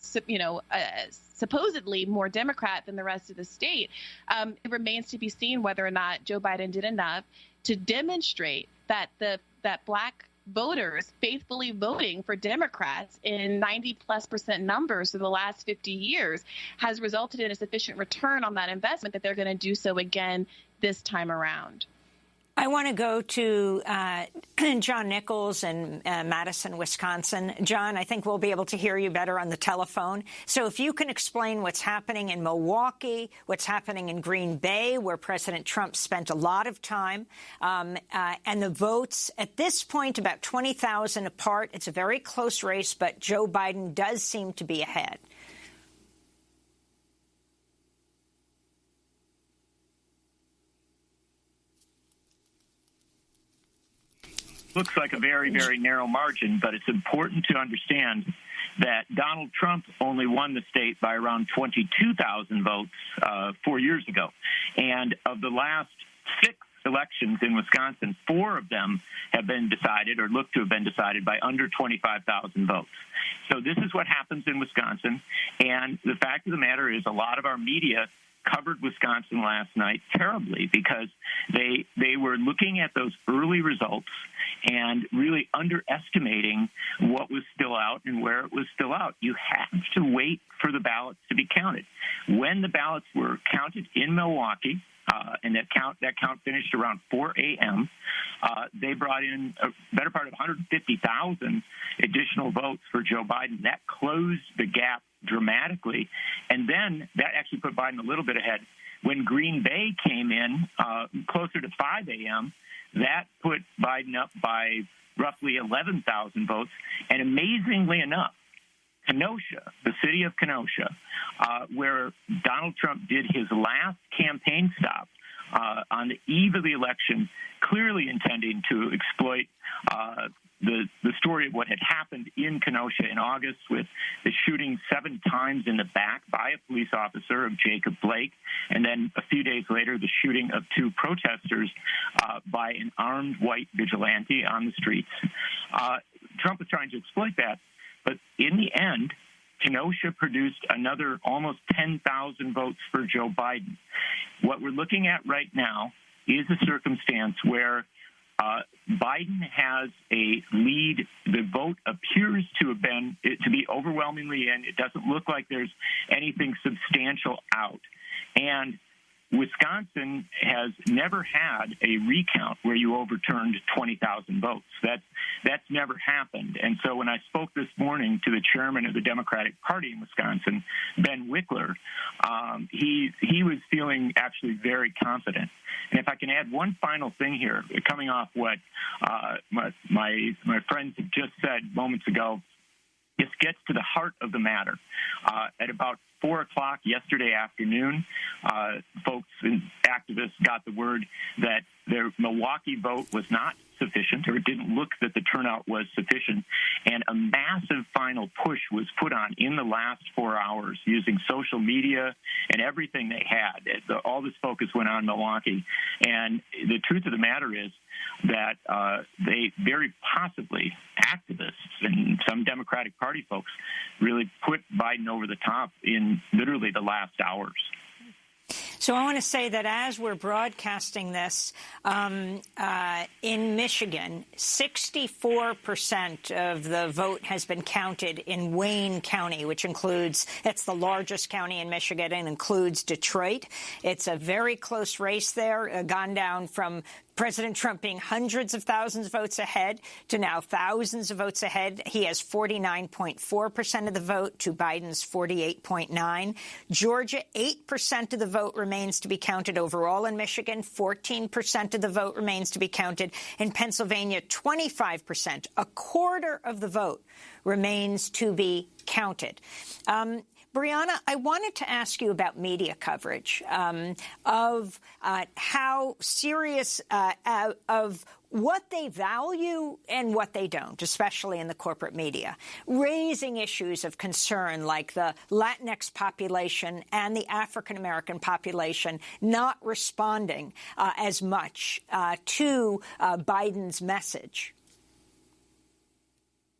supposedly more Democrat than the rest of the state, it remains to be seen whether or not Joe Biden did enough to demonstrate that that Black voters faithfully voting for Democrats in 90+% numbers for the last 50 years has resulted in a sufficient return on that investment that they're going to do so again this time around. I want to go to John Nichols in Madison, Wisconsin. John, I think we'll be able to hear you better on the telephone. So if you can explain what's happening in Milwaukee, what's happening in Green Bay, where President Trump spent a lot of time, and the votes at this point about 20,000 apart. It's a very close race, but Joe Biden does seem to be ahead. Looks like a very, very narrow margin, but it's important to understand that Donald Trump only won the state by around 22,000 votes 4 years ago. And of the last 6 elections in Wisconsin, 4 of them have been decided or look to have been decided by under 25,000 votes. So this is what happens in Wisconsin. And the fact of the matter is a lot of our media covered Wisconsin last night terribly because they were looking at those early results and really underestimating what was still out and where it was still out. You have to wait for the ballots to be counted. When the ballots were counted in Milwaukee, and that count finished around 4 a.m., they brought in a better part of 150,000 additional votes for Joe Biden. That closed the gap dramatically, and then that actually put Biden a little bit ahead. When Green Bay came in closer to 5 a.m., that put Biden up by roughly 11,000 votes. And amazingly enough, Kenosha, the city of Kenosha, where Donald Trump did his last campaign stop on the eve of the election, clearly intending to exploit the story of what had happened in Kenosha in August with the shooting 7 times in the back by a police officer of Jacob Blake, and then a few days later, the shooting of 2 protesters by an armed white vigilante on the streets. Trump was trying to exploit that, but in the end, Kenosha produced another almost 10,000 votes for Joe Biden. What we're looking at right now is a circumstance where Biden has a lead. The vote appears to be overwhelmingly in. It doesn't look like there's anything substantial out. And Wisconsin has never had a recount where you overturned 20,000 votes. That's never happened. And so when I spoke this morning to the chairman of the Democratic Party in Wisconsin, Ben Wickler, he was feeling actually very confident. And if I can add one final thing here, coming off what my friends have just said moments ago, this gets to the heart of the matter. At about 4 o'clock yesterday afternoon, folks and activists got the word that their Milwaukee vote was not sufficient, or it didn't look that the turnout was sufficient, and a massive final push was put on in the last 4 hours using social media and everything they had. All this focus went on Milwaukee, and the truth of the matter is that they very possibly, activists and some Democratic Party folks, really put Biden over the top in literally the last hours. So I want to say that as we're broadcasting this, in Michigan, 64% of the vote has been counted in Wayne County, which it's the largest county in Michigan and includes Detroit. It's a very close race there, gone down from President Trump being hundreds of thousands of votes ahead to now thousands of votes ahead. He has 49.4% of the vote to Biden's 48.9%. Georgia, 8% of the vote remains to be counted overall in Michigan. 14% of the vote remains to be counted. In Pennsylvania, 25%, a quarter of the vote remains to be counted. Brianna, I wanted to ask you about media coverage of how serious of what they value and what they don't, especially in the corporate media, raising issues of concern like the Latinx population and the African-American population not responding as much to Biden's message.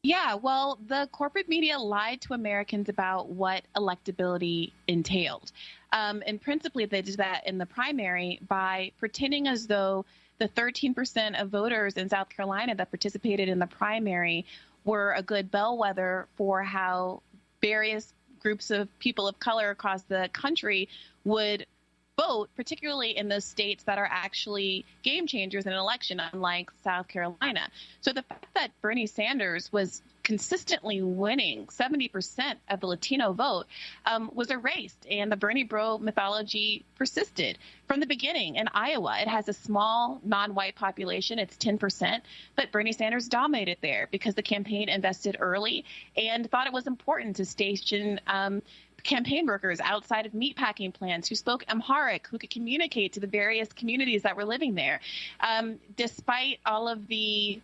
Yeah, well, the corporate media lied to Americans about what electability entailed. And principally, they did that in the primary by pretending as though the 13% of voters in South Carolina that participated in the primary were a good bellwether for how various groups of people of color across the country would vote, particularly in those states that are actually game changers in an election, unlike South Carolina. So the fact that Bernie Sanders was consistently winning 70% of the Latino vote was erased, and the Bernie bro mythology persisted from the beginning. In Iowa, it has a small non-white population. It's 10%, but Bernie Sanders dominated there because the campaign invested early and thought it was important to station campaign workers outside of meatpacking plants who spoke Amharic, who could communicate to the various communities that were living there. Despite all of the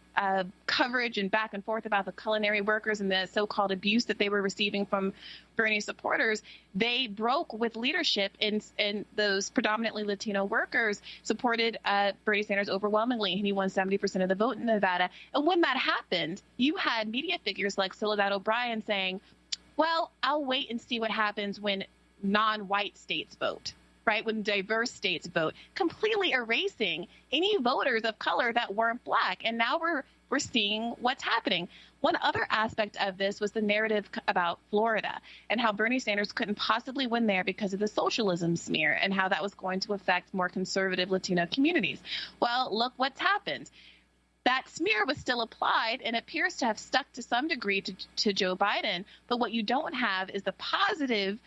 coverage and back and forth about the culinary workers and the so-called abuse that they were receiving from Bernie supporters, they broke with leadership, and those predominantly Latino workers supported Bernie Sanders overwhelmingly, and he won 70% of the vote in Nevada. And when that happened, you had media figures like Soledad O'Brien saying, well, I'll wait and see what happens when non-white states vote, right? When diverse states vote, completely erasing any voters of color that weren't black. And now we're seeing what's happening. One other aspect of this was the narrative about Florida and how Bernie Sanders couldn't possibly win there because of the socialism smear and how that was going to affect more conservative Latino communities. Well, look what's happened. That smear was still applied and appears to have stuck to some degree to Joe Biden. But what you don't have is the positive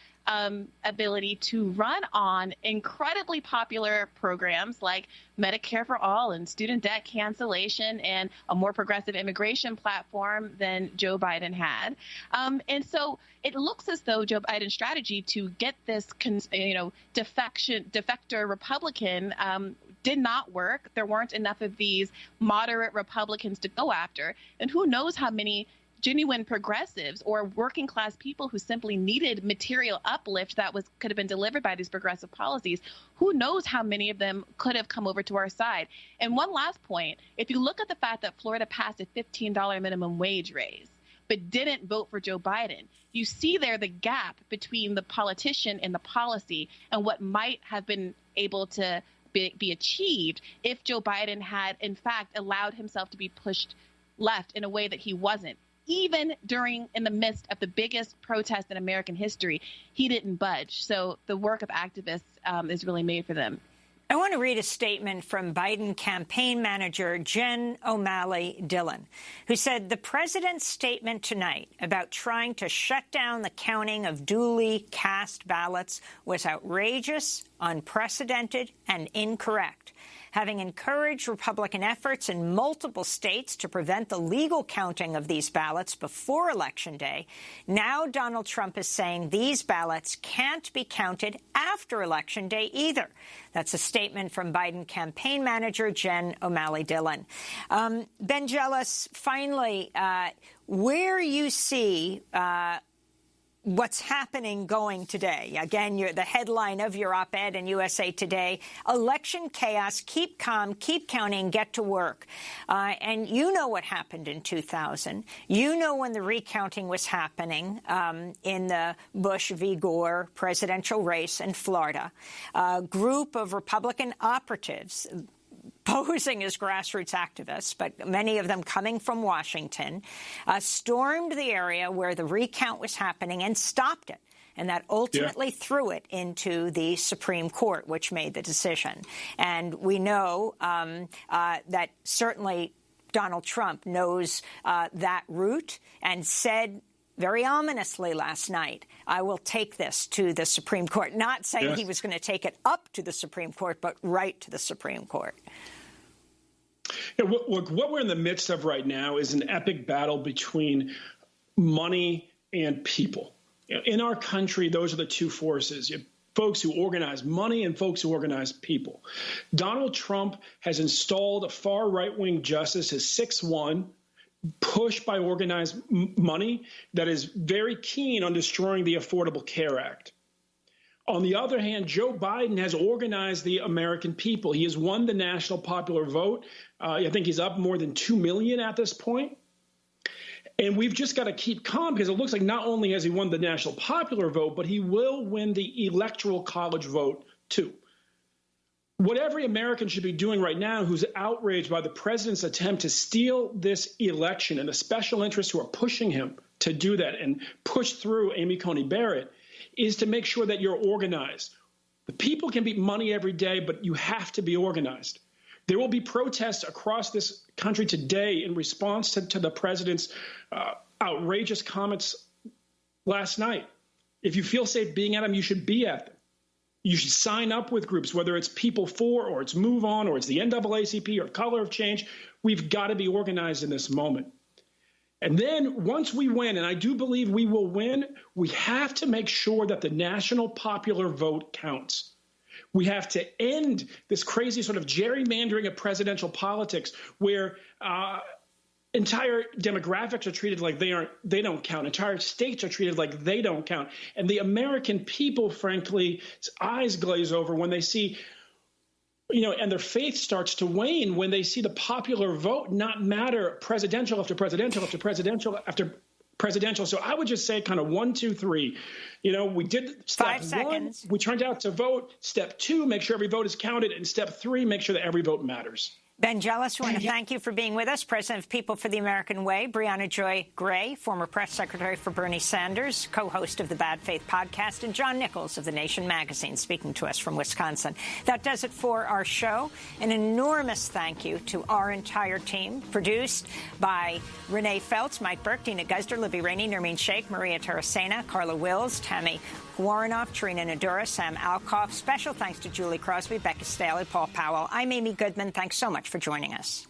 ability to run on incredibly popular programs like Medicare for All and student debt cancellation and a more progressive immigration platform than Joe Biden had. And so it looks as though Joe Biden's strategy to get this, defector Republican did not work. There weren't enough of these moderate Republicans to go after. And who knows how many genuine progressives or working class people who simply needed material uplift that could have been delivered by these progressive policies. Who knows how many of them could have come over to our side. And one last point, if you look at the fact that Florida passed a $15 minimum wage raise, but didn't vote for Joe Biden. You see there the gap between the politician and the policy and what might have been able to be achieved if Joe Biden had, in fact, allowed himself to be pushed left in a way that he wasn't. Even in the midst of the biggest protest in American history, he didn't budge. So the work of activists is really made for them. I want to read a statement from Biden campaign manager Jen O'Malley Dillon, who said the president's statement tonight about trying to shut down the counting of duly cast ballots was outrageous, unprecedented, and incorrect. Having encouraged Republican efforts in multiple states to prevent the legal counting of these ballots before Election Day, now Donald Trump is saying these ballots can't be counted after Election Day either. That's a statement from Biden campaign manager Jen O'Malley Dillon. Ben Jealous, finally, where you see what's happening going today. Again, the headline of your op-ed in USA Today, election chaos, keep calm, keep counting, get to work. And you know what happened in 2000. You know when the recounting was happening in the Bush v. Gore presidential race in Florida. A group of Republican operatives posing as grassroots activists, but many of them coming from Washington, stormed the area where the recount was happening and stopped it. And that ultimately threw it into the Supreme Court, which made the decision. And we know that certainly Donald Trump knows that route and said very ominously last night, I will take this to the Supreme Court. Not saying he was going to take it up to the Supreme Court, but right to the Supreme Court. Yeah, look, what we're in the midst of right now is an epic battle between money and people. In our country, those are the two forces. You have folks who organize money and folks who organize people. Donald Trump has installed a far right-wing justice, his 6-1, pushed by organized money that is very keen on destroying the Affordable Care Act. On the other hand, Joe Biden has organized the American people. He has won the national popular vote. I think he's up more than 2 million at this point. And we've just got to keep calm because it looks like not only has he won the national popular vote, but he will win the electoral college vote too. What every American should be doing right now who's outraged by the president's attempt to steal this election and the special interests who are pushing him to do that and push through Amy Coney Barrett is to make sure that you're organized. The people can beat money every day, but you have to be organized. There will be protests across this country today in response to the president's outrageous comments last night. If you feel safe being at them, you should be at them. You should sign up with groups, whether it's People For or it's Move On or it's the NAACP or Color of Change. We've got to be organized in this moment. And then once we win, and I do believe we will win, we have to make sure that the national popular vote counts. We have to end this crazy sort of gerrymandering of presidential politics where entire demographics are treated like they don't count. Entire states are treated like they don't count. And the American people, frankly, eyes glaze over when they see, and their faith starts to wane when they see the popular vote not matter presidential after presidential after presidential after presidential. So I would just say kind of 1, 2, 3. We did step 5 seconds. 1, we turned out to vote. Step 2, make sure every vote is counted. And step 3, make sure that every vote matters. Ben Jealous, we want to thank you for being with us. President of People for the American Way, Brianna Joy Gray, former press secretary for Bernie Sanders, co-host of the Bad Faith podcast, and John Nichols of The Nation magazine, speaking to us from Wisconsin. That does it for our show. An enormous thank you to our entire team, produced by Renee Feltz, Mike Burke, Dina Guzder, Libby Rainey, Nermeen Sheikh, Maria Terracena, Carla Wills, Tammy Warrenoff, Trina Nadura, Sam Alcoff. Special thanks to Julie Crosby, Becca Staley, Paul Powell. I'm Amy Goodman. Thanks so much for joining us.